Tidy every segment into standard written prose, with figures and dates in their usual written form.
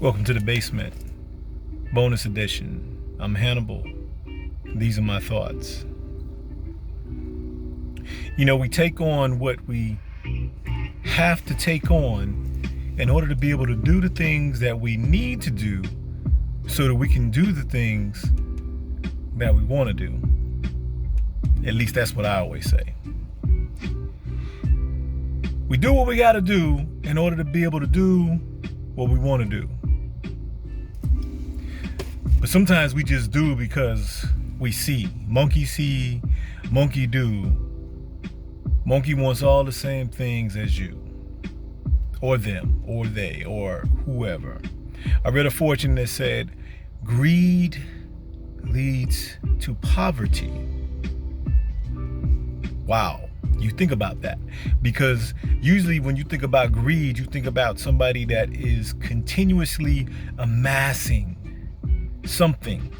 Welcome to the Base-Ment, bonus edition. I'm Hannibal. These are my thoughts. We take on what we have to take on in order to be able to do the things that we need to do so that we can do the things that we want to do. At least that's what I always say. We do what we got to do in order to be able to do what we want to do. But sometimes we just do because we see. Monkey do. Monkey wants all the same things as you, or them, or they, or whoever. I read a fortune that said, greed leads to poverty. Wow. You think about that, because usually when you think about greed, you think about somebody that is continuously amassing something,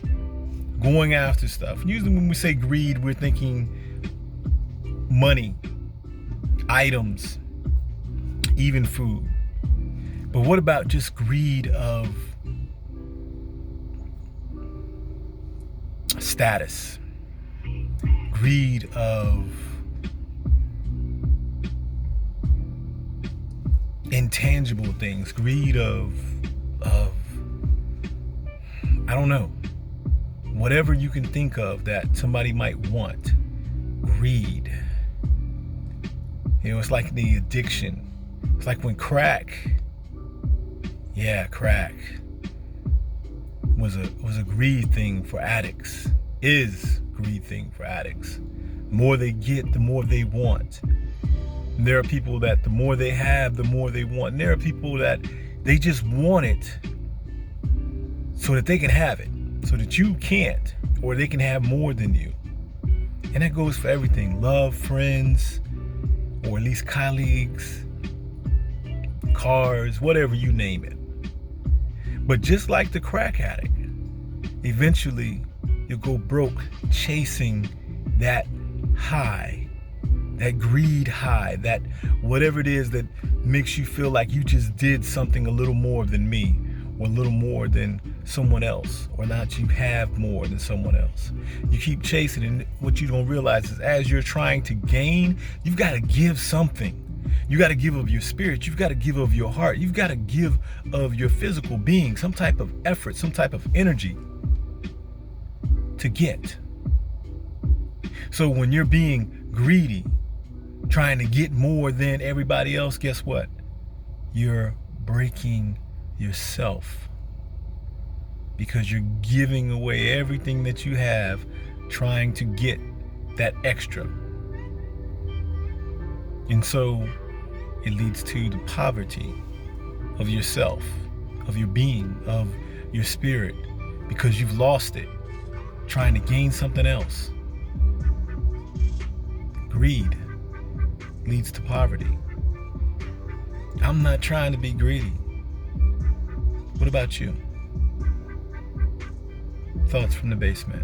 going after stuff. Usually when we say greed, we're thinking money, items, even food. But what about just greed of status, greed of intangible things, greed of I don't know, whatever you can think of that somebody might want. Greed. It's like the addiction. It's like when crack was a greed thing for addicts. Is greed thing for addicts. The more they get, the more they want. And there are people that the more they have, the more they want. And there are people that they just want it so that they can have it, so that you can't, or they can have more than you. And that goes for everything. Love, friends, or at least colleagues, cars, whatever you name it. But just like the crack addict, eventually you'll go broke chasing that high, that greed high, that whatever it is that makes you feel like you just did something a little more than me, or a little more than someone else, or not you have more than someone else. You keep chasing, and what you don't realize is as you're trying to gain, you've got to give something. You got to give of your spirit. You've got to give of your heart. You've got to give of your physical being, some type of effort, some type of energy to get. So when you're being greedy, trying to get more than everybody else, guess what? You're breaking yourself, because you're giving away everything that you have, trying to get that extra. And so it leads to the poverty of yourself, of your being, of your spirit, because you've lost it trying to gain something else. Greed leads to poverty. I'm not trying to be greedy. What about you? Thoughts from the Base-Ment.